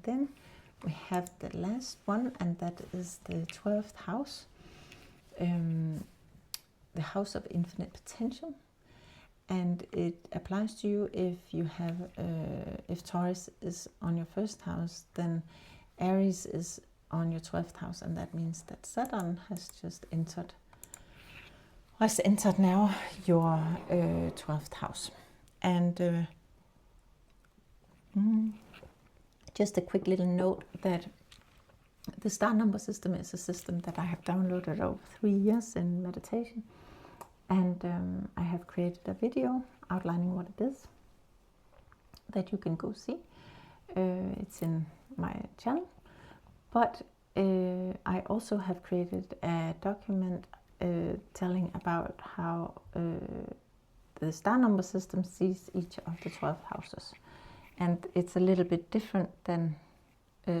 then we have the last one, and that is the 12th house, the house of infinite potential. And it applies to you if you have, if Taurus is on your first house, then Aries is on your 12th house, and that means that Saturn has just entered now your 12th house. And just a quick little note that the star number system is a system that I have downloaded over 3 years in meditation, and I have created a video outlining what it is that you can go see. It's in my channel, but I also have created a document telling about how the star number system sees each of the 12 houses, and it's a little bit different than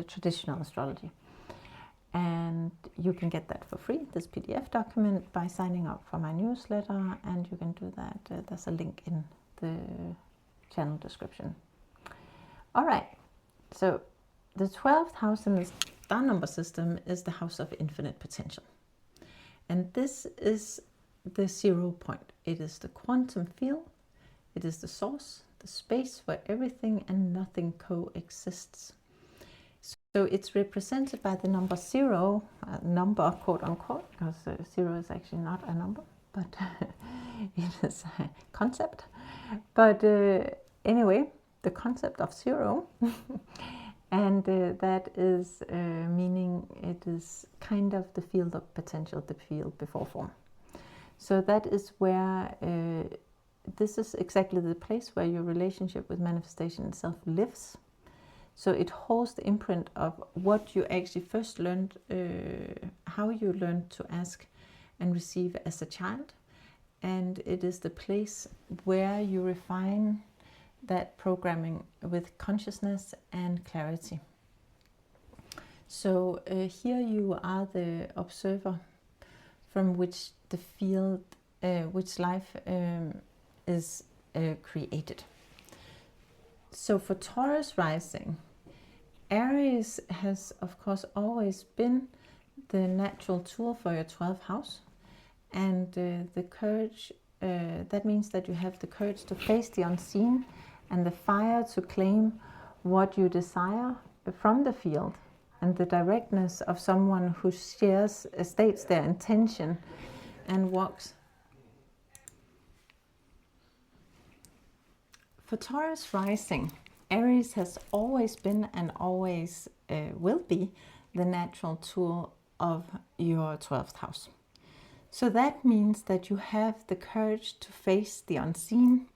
traditional astrology. And you can get that for free, this PDF document, by signing up for my newsletter, and you can do that. There's a link in the channel description. All right, so the 12th house in the star number system is the house of infinite potential. And this is the 0 point. It is the quantum field. It is the source, the space where everything and nothing coexists. So it's represented by the number 0, number quote unquote, because 0 is actually not a number, but it is a concept. But anyway, the concept of 0, and that is meaning it is kind of the field of potential, the field before form. So that is where, this is exactly the place where your relationship with manifestation itself lives. So it holds the imprint of what you actually first learned, how you learned to ask and receive as a child. And it is the place where you refine that programming with consciousness and clarity. So here you are the observer from which the field, which life is created. So for Taurus rising, Aries has, of course, always been the natural tool for your 12th house. And the courage, that means that you have the courage to face the unseen and the fire to claim what you desire from the field, and the directness of someone who states their intention and walks. For Taurus rising, Aries has always been and always will be the natural tool of your 12th house. So that means that you have the courage to face the unseen,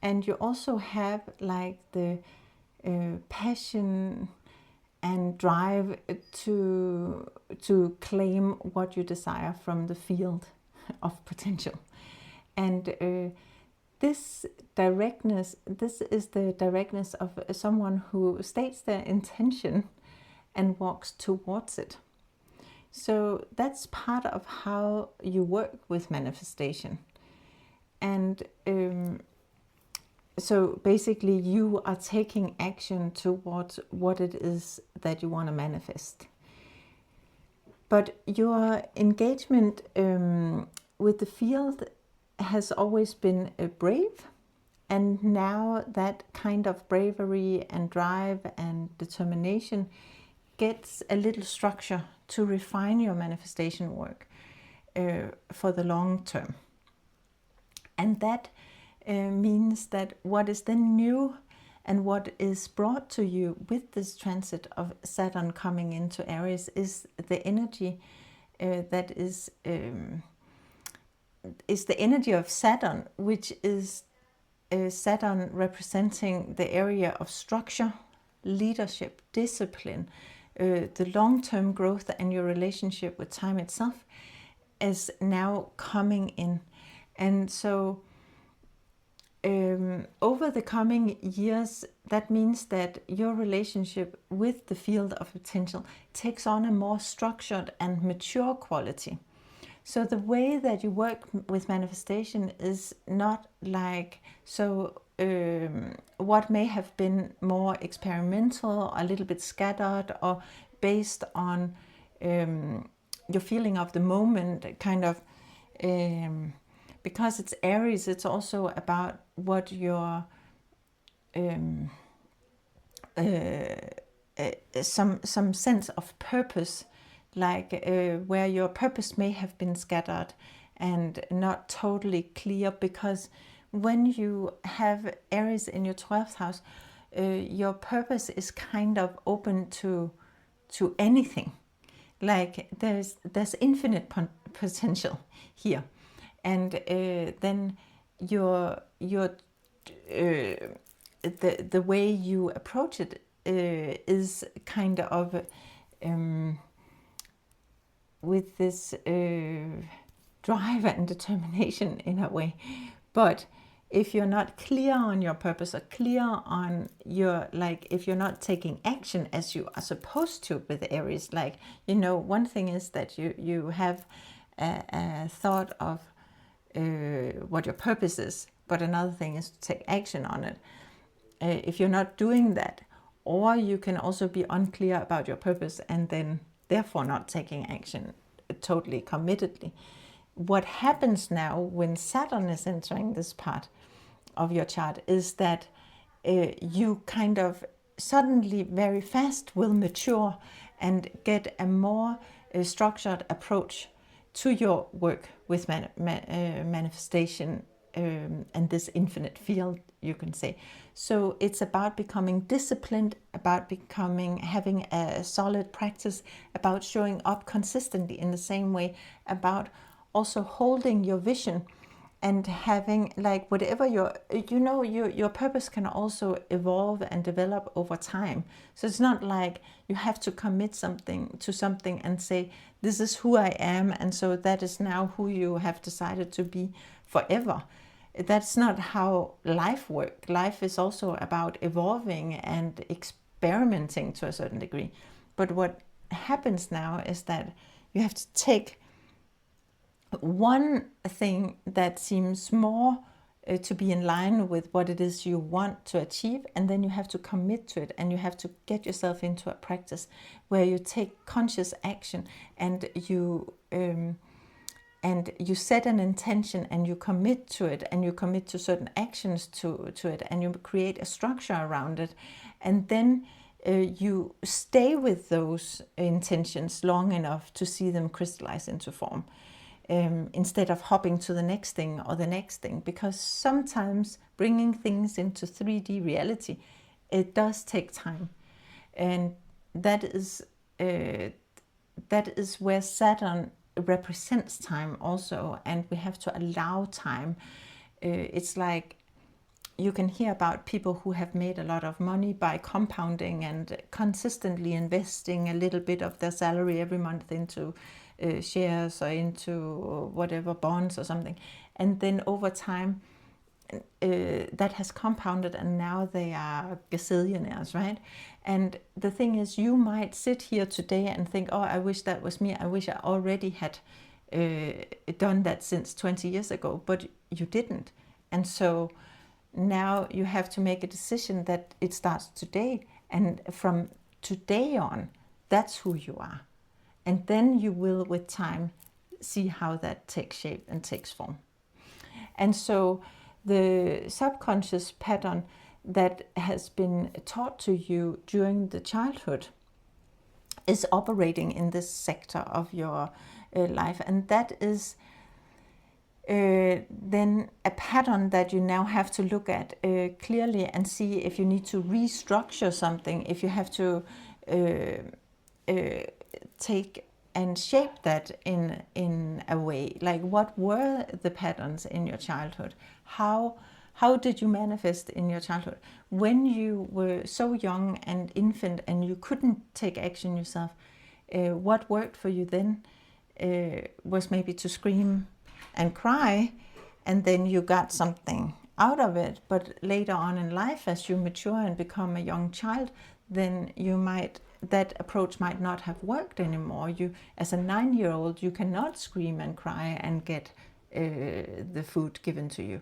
and you also have like the passion and drive to claim what you desire from the field of potential. And this is the directness of someone who states their intention and walks towards it. So that's part of how you work with manifestation. And so basically you are taking action towards what it is that you want to manifest. But your engagement with the field has always been brave, and now that kind of bravery and drive and determination gets a little structure to refine your manifestation work for the long term. And that means that what is then new and what is brought to you with this transit of Saturn coming into Aries is the energy that is the energy of Saturn, which is Saturn representing the area of structure, leadership, discipline, the long-term growth and your relationship with time itself is now coming in. And so over the coming years, that means that your relationship with the field of potential takes on a more structured and mature quality. So the way that you work with manifestation is not like so what may have been more experimental, a little bit scattered, or based on your feeling of the moment, kind of, because it's Aries, it's also about what your some sense of purpose, like where your purpose may have been scattered and not totally clear, because when you have Aries in your 12th house, your purpose is kind of open to anything. Like there's infinite potential here, and then the way you approach it is kind of with this drive and determination in a way. But if you're not clear on your purpose, or clear on your, like, if you're not taking action as you are supposed to with Aries, like, you know, one thing is that you have a thought of what your purpose is, but another thing is to take action on it. If you're not doing that, or you can also be unclear about your purpose and then therefore not taking action totally committedly. What happens now when Saturn is entering this part of your chart is that you kind of suddenly very fast will mature and get a more structured approach to your work with manifestation and this infinite field, you can say. So it's about becoming disciplined, about having a solid practice, about showing up consistently in the same way, about also holding your vision and having, like, whatever your purpose can also evolve and develop over time. So it's not like you have to commit to something and say, this is who I am, and so that is now who you have decided to be forever. That's not how life works. Life is also about evolving and experimenting to a certain degree. But what happens now is that you have to take one thing that seems more to be in line with what it is you want to achieve, and then you have to commit to it, and you have to get yourself into a practice where you take conscious action, and you set an intention, and you commit to it, and you commit to certain actions to it, and you create a structure around it, and then you stay with those intentions long enough to see them crystallize into form. Instead of hopping to the next thing or the next thing, because sometimes bringing things into 3D reality, it does take time, and that is where Saturn represents time also, and we have to allow time. It's like you can hear about people who have made a lot of money by compounding and consistently investing a little bit of their salary every month into shares or into whatever bonds or something, and then over time that has compounded, and now they are gazillionaires, right? And the thing is, you might sit here today and think, oh, I wish that was me, I wish I already had done that since 20 years ago, but you didn't. And so now you have to make a decision that it starts today, and from today on, that's who you are. And then you will, with time, see how that takes shape and takes form. And so the subconscious pattern that has been taught to you during the childhood is operating in this sector of your life. And that is then a pattern that you now have to look at clearly and see if you need to restructure something, if you have to take and shape that in a way. Like, what were the patterns in your childhood? How did you manifest in your childhood? When you were so young and infant and you couldn't take action yourself, what worked for you then was maybe to scream and cry, and then you got something out of it. But later on in life, as you mature and become a young child, then that approach might not have worked anymore. You, as a 9-year-old, you cannot scream and cry and get the food given to you.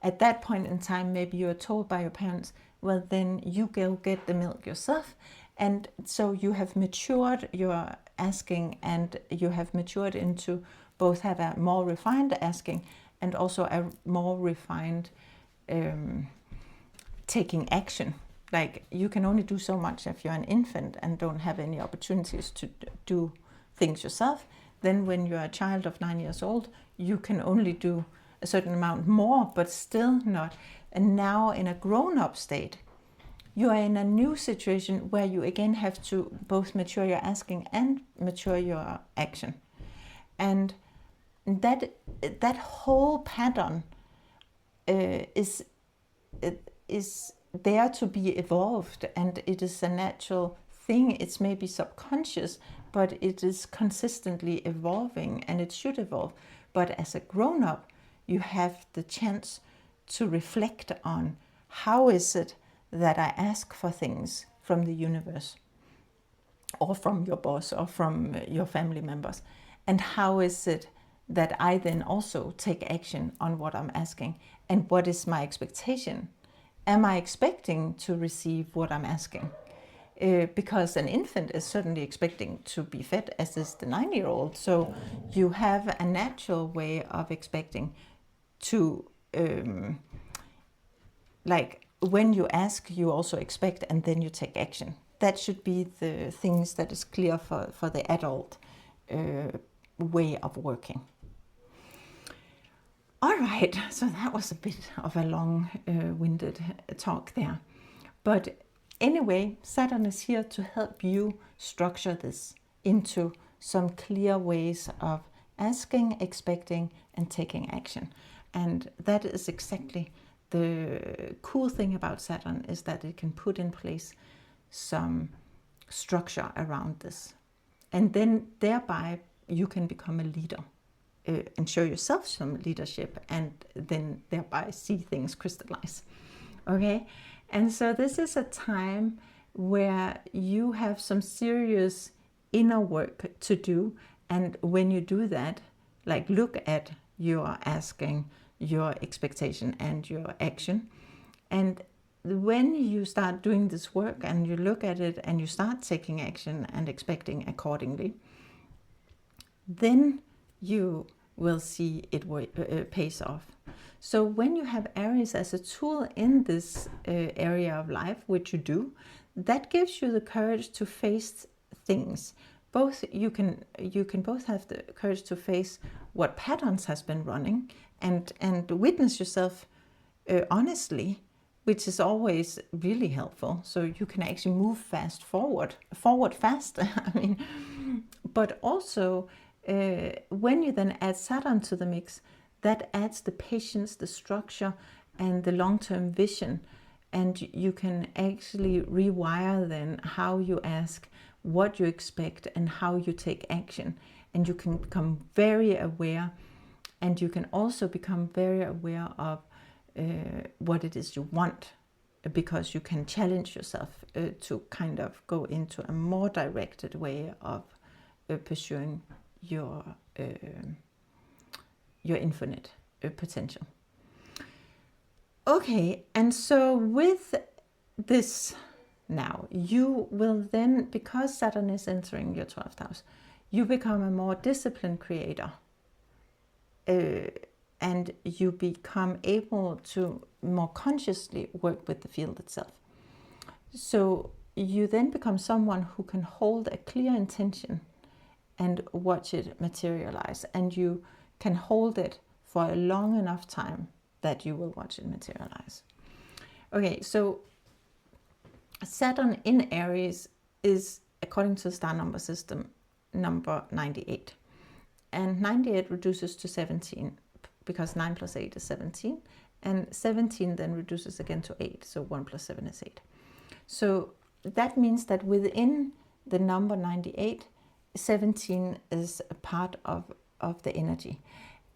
at that point in time, maybe you're told by your parents, well, then you go get the milk yourself. And so you have matured your asking, and you have matured into both have a more refined asking and also a more refined taking action. Like, you can only do so much if you're an infant and don't have any opportunities to do things yourself. Then when you're a child of 9 years old, you can only do a certain amount more, but still not. And now in a grown-up state, you are in a new situation where you again have to both mature your asking and mature your action. And that whole pattern is there to be evolved, and it is a natural thing. It's maybe subconscious, but it is consistently evolving, and it should evolve. But as a grown-up, you have the chance to reflect on, how is it that I ask for things from the universe, or from your boss, or from your family members, and how is it that I then also take action on what I'm asking, and what is my expectation? Am I expecting to receive what I'm asking? Because an infant is certainly expecting to be fed, as is the 9-year-old. So you have a natural way of expecting to, like, when you ask, you also expect, and then you take action. That should be the things that is clear for the adult way of working. All right, so that was a bit of a long-winded talk there. But anyway, Saturn is here to help you structure this into some clear ways of asking, expecting, and taking action. And that is exactly the cool thing about Saturn, is that it can put in place some structure around this. And then thereby you can become a leader. And show yourself some leadership, and then thereby see things crystallize. Okay? And so this is a time where you have some serious inner work to do. And when you do that, like, look at your asking, your expectation, and your action. And when you start doing this work and you look at it and you start taking action and expecting accordingly, then you will see it pays off. So when you have Aries as a tool in this area of life, which you do, that gives you the courage to face things. Both you can both have the courage to face what patterns has been running, and witness yourself honestly, which is always really helpful. So you can actually move forward fast. I mean, but also when you then add Saturn to the mix, that adds the patience, the structure, and the long-term vision. And you can actually rewire then how you ask, what you expect, and how you take action. And you can become very aware, and you can also become very aware of what it is you want, because you can challenge yourself to kind of go into a more directed way of pursuing your infinite potential. Okay, and so with this now, you will then, because Saturn is entering your 12th house, you become a more disciplined creator, and you become able to more consciously work with the field itself. So you then become someone who can hold a clear intention and watch it materialize, and you can hold it for a long enough time that you will watch it materialize. Okay, so Saturn in Aries is, according to the star number system, number 98. And 98 reduces to 17, because 9 plus 8 is 17. And 17 then reduces again to 8, so 1 plus 7 is 8. So that means that within the number 98, 17 is a part of the energy.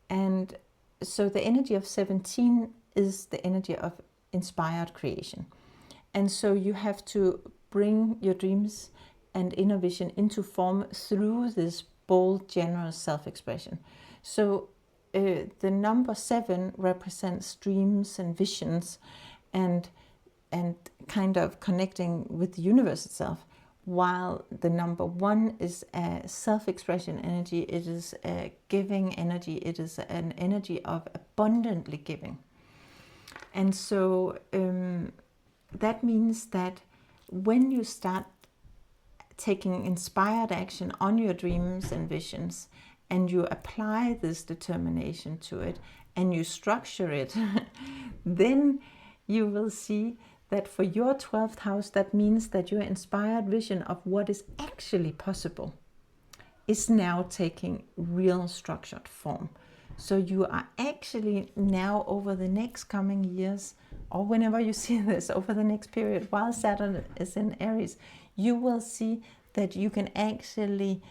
And so the energy of 17 is the energy of inspired creation. And so you have to bring your dreams and inner vision into form through this bold, generous self-expression. So the number 7 represents dreams and visions, and kind of connecting with the universe itself, while the number 1 is a self-expression energy. It is a giving energy. It is an energy of abundantly giving. And so that means that when you start taking inspired action on your dreams and visions, and you apply this determination to it, and you structure it, then you will see that for your 12th house, that means that your inspired vision of what is actually possible is now taking real structured form. So you are actually now, over the next coming years, or whenever you see this, over the next period, while Saturn is in Aries, you will see that you can actually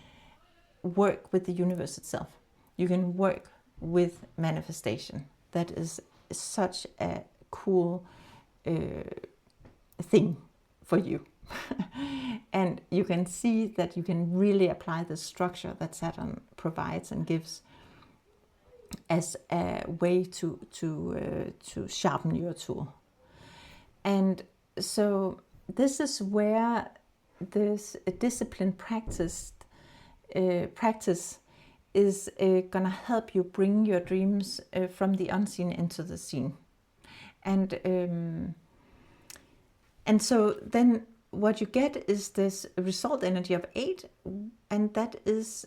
work with the universe itself. You can work with manifestation. That is such a cool thing for you. And you can see that you can really apply the structure that Saturn provides and gives as a way to sharpen your tool. And so this is where this disciplined practice is gonna help you bring your dreams from the unseen into the seen. And so then what you get is this result energy of 8, and that is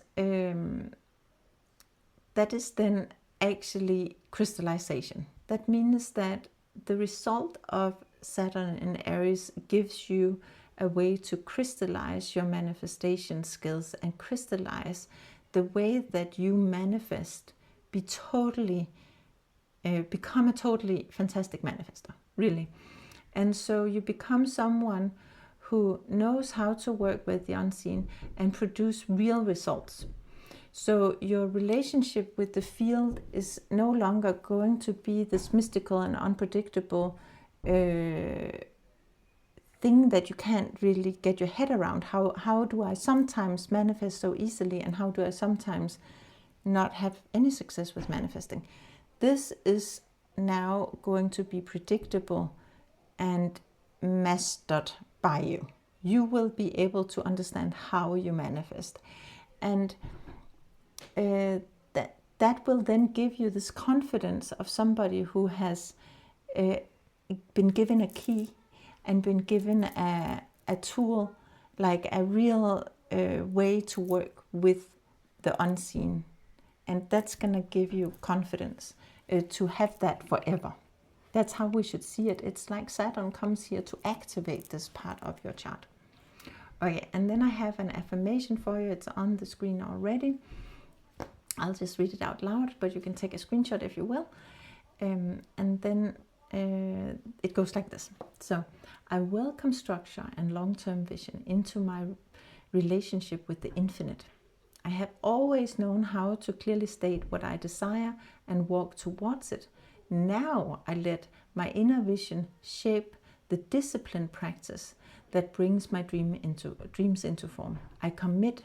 then actually crystallization. That means that the result of Saturn in Aries gives you a way to crystallize your manifestation skills and crystallize the way that you manifest, become a totally fantastic manifester, really. And so you become someone who knows how to work with the unseen and produce real results. So your relationship with the field is no longer going to be this mystical and unpredictable thing that you can't really get your head around. How do I sometimes manifest so easily, and how do I sometimes not have any success with manifesting? This is now going to be predictable and mastered by you. You will be able to understand how you manifest, and that will then give you this confidence of somebody who has been given a key and been given a tool, like a real way to work with the unseen. And that's going to give you confidence to have that forever. That's how we should see it. It's like Saturn comes here to activate this part of your chart. Okay, and then I have an affirmation for you. It's on the screen already. I'll just read it out loud, but you can take a screenshot if you will. And then it goes like this. So, I welcome structure and long-term vision into my relationship with the infinite. I have always known how to clearly state what I desire and walk towards it. Now I let my inner vision shape the disciplined practice that brings my dreams into form. I commit,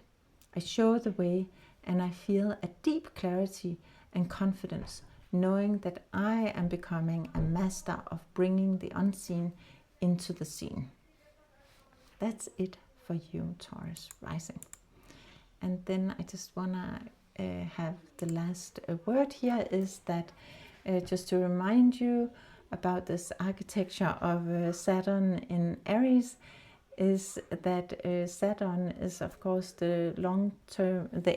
I show the way, and I feel a deep clarity and confidence, knowing that I am becoming a master of bringing the unseen into the seen. That's it for you, Taurus Rising. And then I just want to have the last word here is that just to remind you about this architecture of Saturn in Aries, is that Saturn is of course the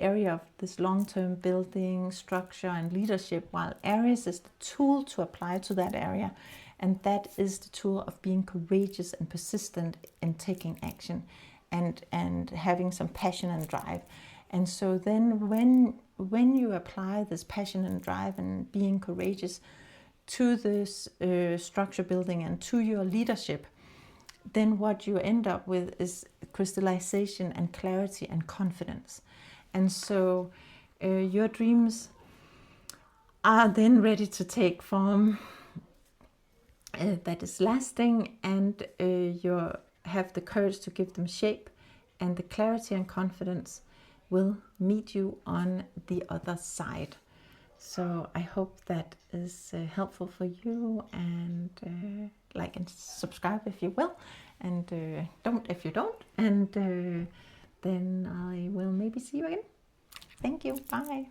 area of this long-term building, structure and leadership, while Aries is the tool to apply to that area, and that is the tool of being courageous and persistent in taking action and having some passion and drive. And so then when you apply this passion and drive and being courageous to this structure building and to your leadership, then what you end up with is crystallization and clarity and confidence. And so your dreams are then ready to take form that is lasting, and you have the courage to give them shape, and the clarity and confidence will meet you on the other side. So I hope that is helpful for you, and like and subscribe if you will, and don't if you don't, and then I will maybe see you again. Thank you. Bye.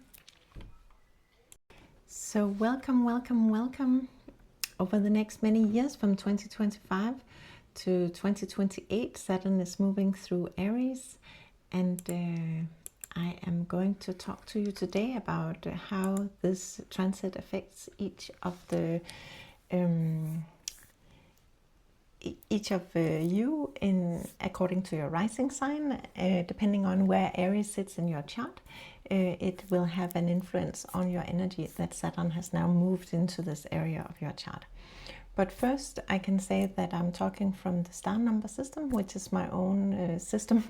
So welcome, welcome, welcome. Over the next many years, from 2025 to 2028, Saturn is moving through Aries, and I am going to talk to you today about how this transit affects each of you in according to your rising sign. Depending on where Aries sits in your chart, it will have an influence on your energy that Saturn has now moved into this area of your chart. But first, I can say that I'm talking from the star number system, which is my own system,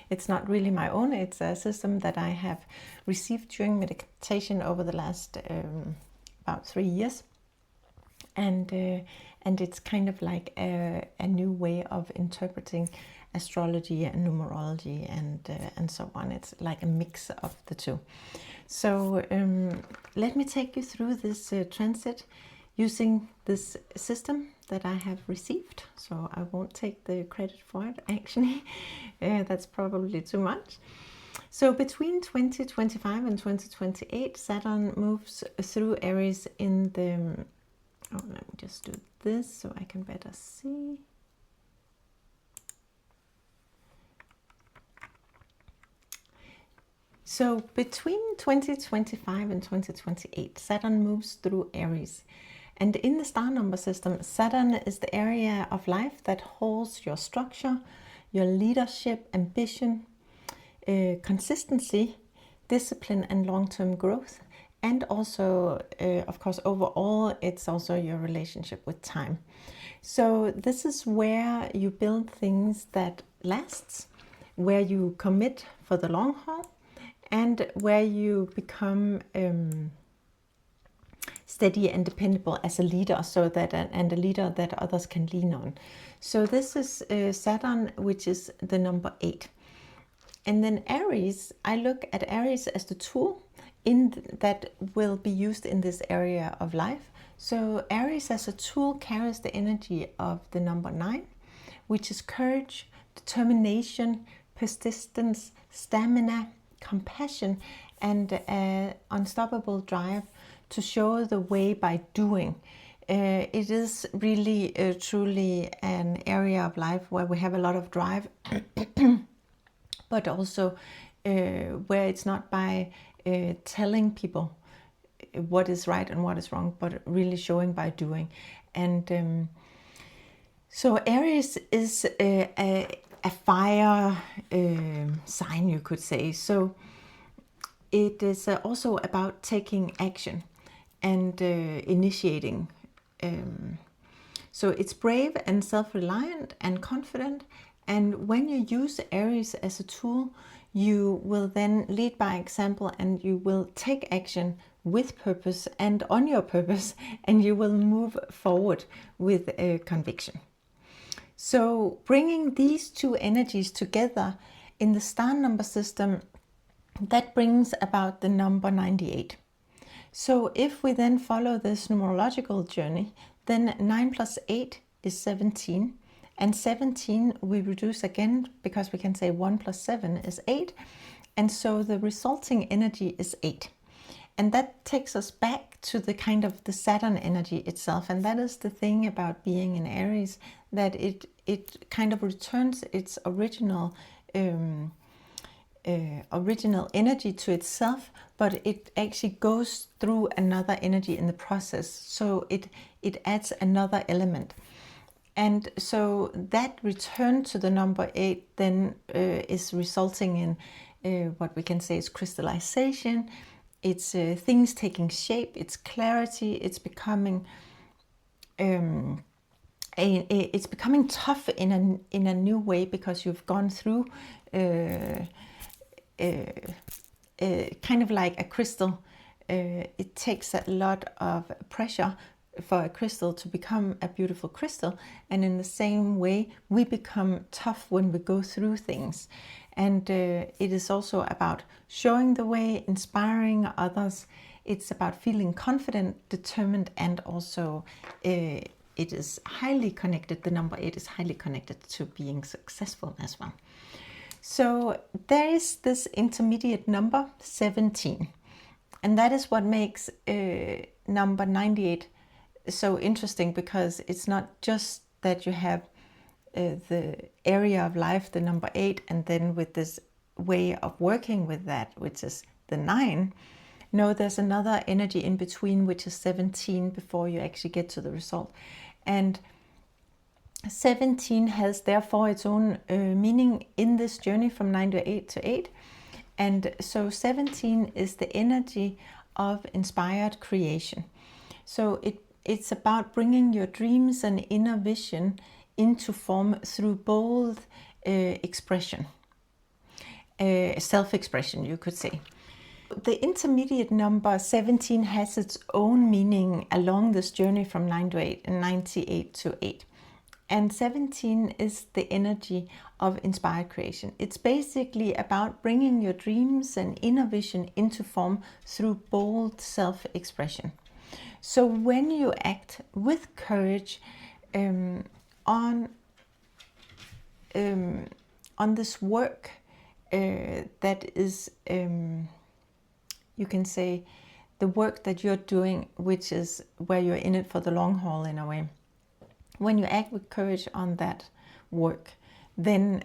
it's not really my own, it's a system that I have received during meditation over the last about 3 years. And it's kind of like a new way of interpreting astrology and numerology and so on. It's like a mix of the two. So let me take you through this transit using this system that I have received. So I won't take the credit for it, actually. That's probably too much. So between 2025 and 2028, Saturn moves through Aries in the... Oh, let me just do this so I can better see. So between 2025 and 2028, Saturn moves through Aries. And in the star number system, Saturn is the area of life that holds your structure, your leadership, ambition, consistency, discipline, and long-term growth. And also, of course, overall, it's also your relationship with time. So this is where you build things that lasts, where you commit for the long haul, and where you become steady and dependable as a leader, so that and a leader that others can lean on. So this is Saturn, which is the number 8. And then Aries, I look at Aries as the tool that will be used in this area of life. So Aries as a tool carries the energy of the number 9, which is courage, determination, persistence, stamina, compassion, and unstoppable drive to show the way by doing. It is really truly an area of life where we have a lot of drive, but also where it's not by telling people what is right and what is wrong, but really showing by doing. And so Aries is a fire sign, you could say. So it is also about taking action and initiating. So it's brave and self-reliant and confident. And when you use Aries as a tool, you will then lead by example, and you will take action with purpose and on your purpose, and you will move forward with conviction. So bringing these two energies together in the star number system, that brings about the number 98. So if we then follow this numerological journey, then 9 plus 8 is 17. And 17 we reduce again, because we can say 1 plus 7 is 8. And so the resulting energy is 8. And that takes us back to the kind of the Saturn energy itself. And that is the thing about being in Aries, that it kind of returns its original energy to itself, but it actually goes through another energy in the process. So it adds another element. And so that return to the number 8 then is resulting in what we can say is crystallization. It's things taking shape, it's clarity, it's becoming tough in a new way, because you've gone through kind of like a crystal. It takes a lot of pressure for a crystal to become a beautiful crystal, and in the same way we become tough when we go through things. And it is also about showing the way, inspiring others, It's about feeling confident, determined, and also it is highly connected. The number 8 is highly connected to being successful as well. So there is this intermediate number 17, and that is what makes number 98 so interesting, because it's not just that you have the area of life, the number 8, and then with this way of working with that, which is the 9. No, there's another energy in between, which is 17, before you actually get to the result. And 17 has therefore its own meaning in this journey from 9 to 8 to 8. And so 17 is the energy of inspired creation. So it's about bringing your dreams and inner vision into form through bold expression, self-expression, you could say. The intermediate number 17 has its own meaning along this journey from 9 to 8 and 98 to 8. And 17 is the energy of inspired creation. It's basically about bringing your dreams and inner vision into form through bold self-expression. So when you act with courage on this work that is, you can say, the work that you're doing, which is where you're in it for the long haul in a way. When you act with courage on that work, then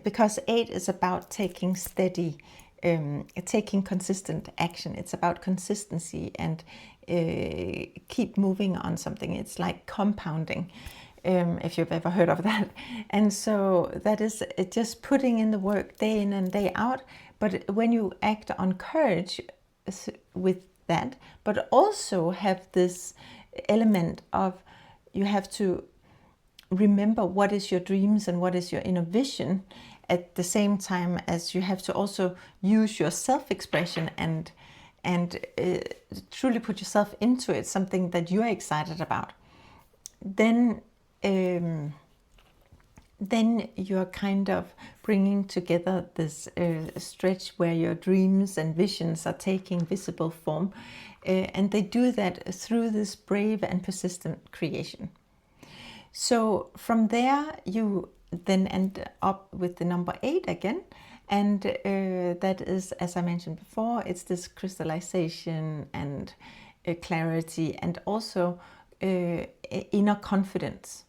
because 8 is about taking steady, taking consistent action. It's about consistency and keep moving on something. It's like compounding, if you've ever heard of that. And so that is just putting in the work day in and day out. But when you act on courage with that, but also have this element of, you have to remember what is your dreams and what is your inner vision, at the same time as you have to also use your self-expression and truly put yourself into it, something that you're excited about. Then you're kind of bringing together this stretch where your dreams and visions are taking visible form. And they do that through this brave and persistent creation. So from there, you then end up with the number 8 again. And that is, as I mentioned before, it's this crystallization and clarity, and also inner confidence.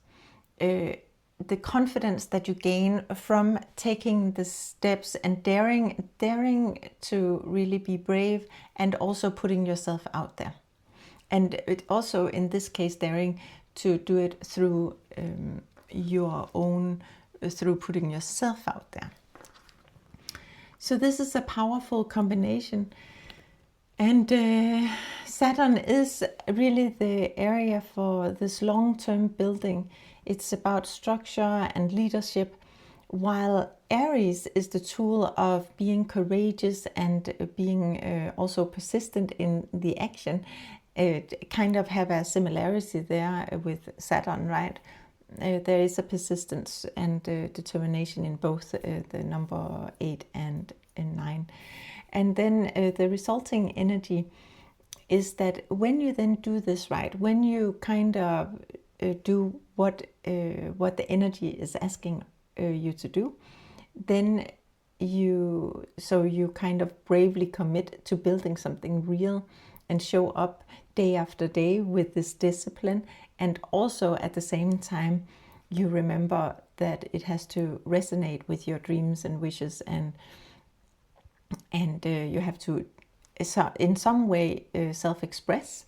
The confidence that you gain from taking the steps and daring to really be brave, and also putting yourself out there. And it also, in this case, daring to do it through your own, through putting yourself out there. So this is a powerful combination. And Saturn is really the area for this long-term building. It's about structure and leadership, while Aries is the tool of being courageous and being also persistent in the action. It kind of have a similarity there with Saturn, right? There is a persistence and determination in both the number 8 and 9. And then the resulting energy is that when you then do this right, when you kind of do what the energy is asking you to do, then you kind of bravely commit to building something real and show up day after day with this discipline. And also at the same time, you remember that it has to resonate with your dreams and wishes, and you have to in some way self-express.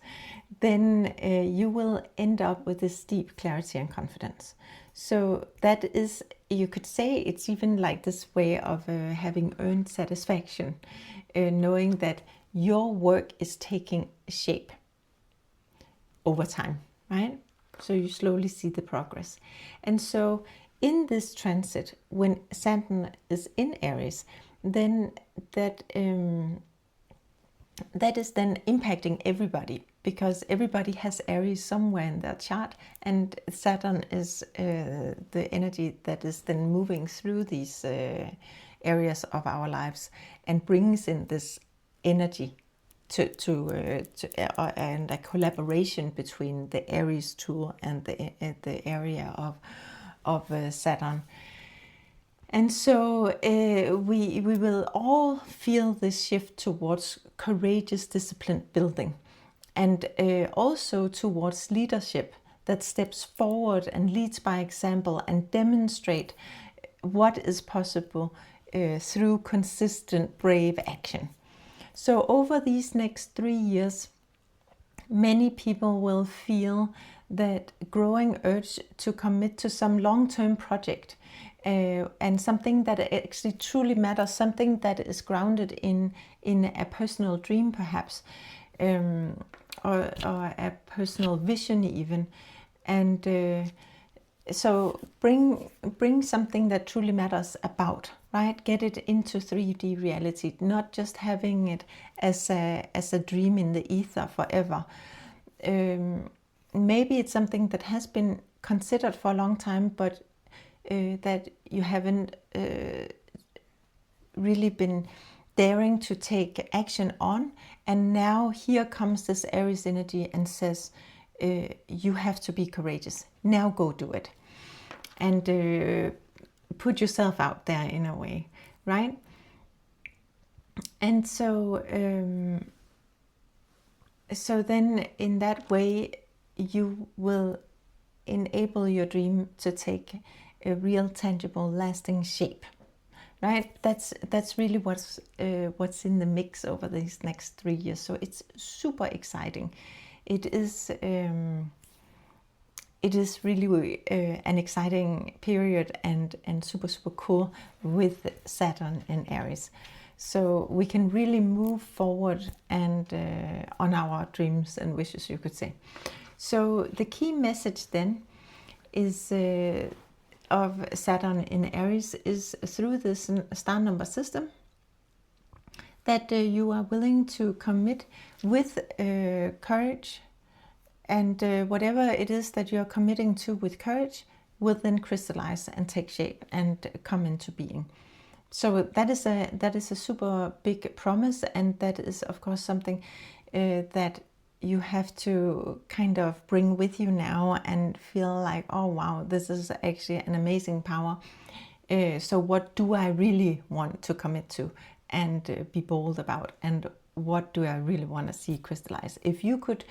Then you will end up with this deep clarity and confidence. So that is, you could say, it's even like this way of having earned satisfaction, knowing that your work is taking shape over time, right? So you slowly see the progress. And so in this transit, when Saturn is in Aries, then that is then impacting everybody, because everybody has Aries somewhere in their chart, and Saturn is the energy that is then moving through these areas of our lives and brings in this energy and a collaboration between the Aries tool and the area of Saturn. And so we will all feel this shift towards courageous, disciplined building, and also towards leadership that steps forward and leads by example and demonstrate what is possible through consistent, brave action. So over these next 3 years, many people will feel that growing urge to commit to some long-term project and something that actually truly matters, something that is grounded in a personal dream perhaps, or a personal vision even. And so bring something that truly matters about, right? Get it into 3D reality, not just having it as a dream in the ether forever. Maybe it's something that has been considered for a long time, but that you haven't really been daring to take action on. And now here comes this Aries energy and says, you have to be courageous. Now go do it. And put yourself out there in a way, right? And so so then in that way you will enable your dream to take a real, tangible, lasting shape, right? That's really what's in the mix over these next 3 years. So it's super exciting. It is really an exciting period and super, super cool with Saturn in Aries. So we can really move forward and on our dreams and wishes, you could say. So the key message then is of Saturn in Aries is through this star number system that you are willing to commit with courage, and whatever it is that you're committing to with courage will then crystallize and take shape and come into being. So that is a super big promise, and that is of course something that you have to kind of bring with you now and feel like, oh wow, this is actually an amazing power. So what do I really want to commit to and be bold about, and what do I really want to see crystallize? If you could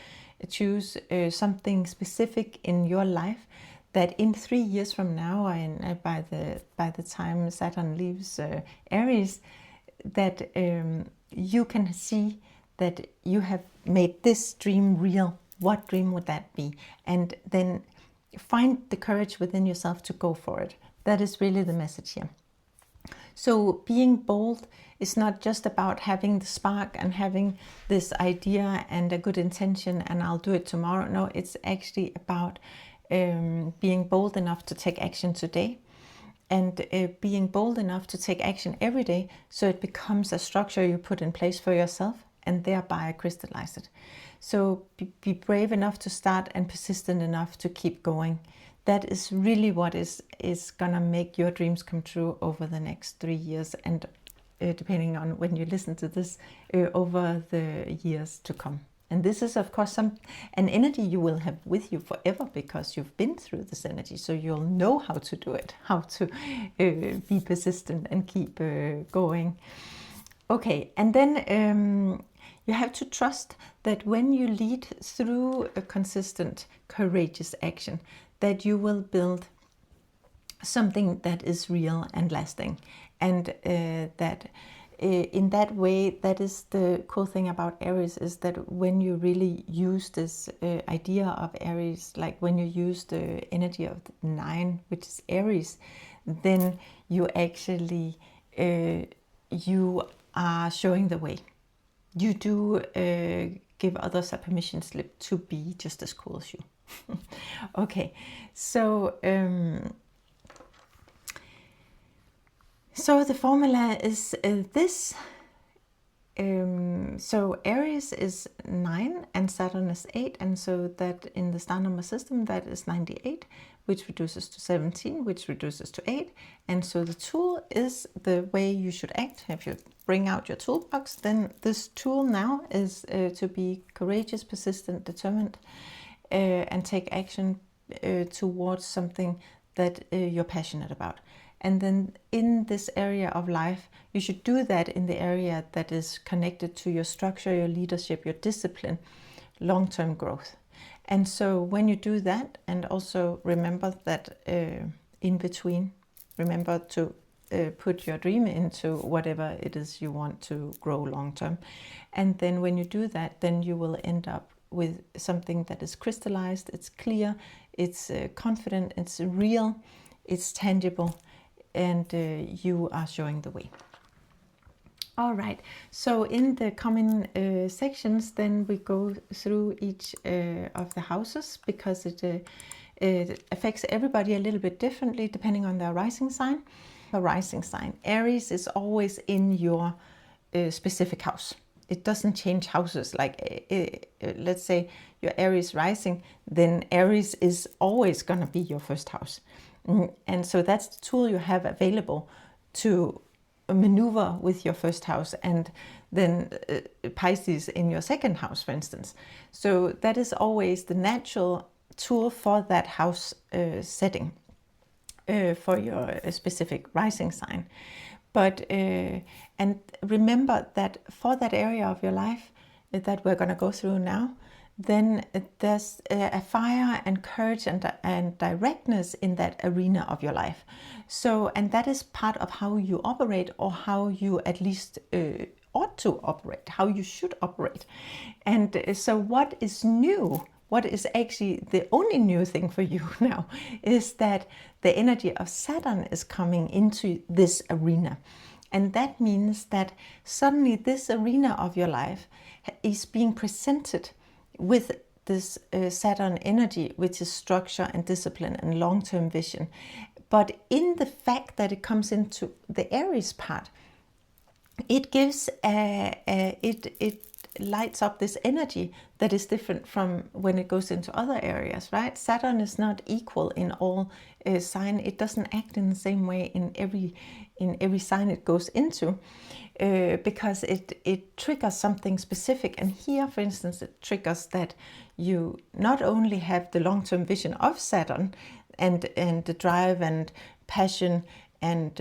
choose something specific in your life that in 3 years from now, and by the time Saturn leaves Aries, that you can see that you have made this dream real, what dream would that be? And then find the courage within yourself to go for it. That is really the message here. So being bold is not just about having the spark and having this idea and a good intention and I'll do it tomorrow. No, it's actually about being bold enough to take action today, and being bold enough to take action every day, so it becomes a structure you put in place for yourself and thereby crystallize it. So be brave enough to start and persistent enough to keep going. That is really what is gonna make your dreams come true over the next 3 years, and depending on when you listen to this, over the years to come. And this is of course an energy you will have with you forever, because you've been through this energy, so you'll know how to do it, how to be persistent and keep going. Okay, and then you have to trust that when you lead through a consistent, courageous action, that you will build something that is real and lasting. And that in that way, that is the cool thing about Aries, is that when you really use this idea of Aries, like when you use the energy of the 9, which is Aries, then you actually, you are showing the way. You do give others a permission slip to be just as cool as you. Okay, so so the formula is this. So Aries is 9 and Saturn is 8, and so that in the star number system that is 98, which reduces to 17, which reduces to 8. And so the tool is the way you should act. If you bring out your toolbox, then this tool now is to be courageous, persistent, determined, and take action towards something that you're passionate about. And then in this area of life, you should do that in the area that is connected to your structure, your leadership, your discipline, long-term growth. And so when you do that, and also remember that in between, remember to put your dream into whatever it is you want to grow long-term. And then when you do that, then you will end up with something that is crystallized, it's clear, it's confident, it's real, it's tangible, and you are showing the way. All right, so in the coming sections, then we go through each of the houses, because it affects everybody a little bit differently depending on their rising sign. The rising sign, Aries, is always in your specific house. It doesn't change houses. Like let's say your Aries rising, then Aries is always going to be your first house. And so that's the tool you have available to maneuver with your first house, and then Pisces in your second house, for instance. So that is always the natural tool for that house setting for your specific rising sign. But and remember that for that area of your life that we're going to go through now, then there's a fire and courage and directness in that arena of your life. So, and that is part of how you operate, or how you at least ought to operate, how you should operate. And so what is new, what is actually the only new thing for you now, is that the energy of Saturn is coming into this arena. And that means that suddenly this arena of your life is being presented with this Saturn energy, which is structure and discipline and long-term vision. But in the fact that it comes into the Aries part, it gives it lights up this energy that is different from when it goes into other areas, right? Saturn is not equal in all sign. It doesn't act in the same way in every sign it goes into, because it triggers something specific. And here, for instance, it triggers that you not only have the long-term vision of Saturn and the drive and passion and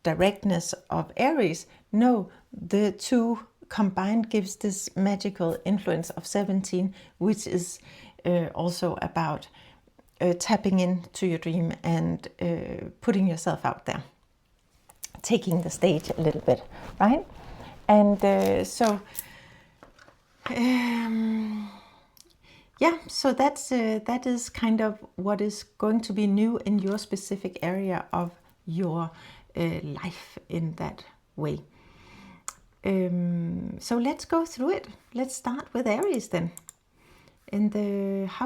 directness of Aries. No, the two combined gives this magical influence of 17, which is also about tapping into your dream and putting yourself out there, taking the stage a little bit, right? And so that is kind of what is going to be new in your specific area of your life in that way. So let's go through it. Let's start with Aries then. In the house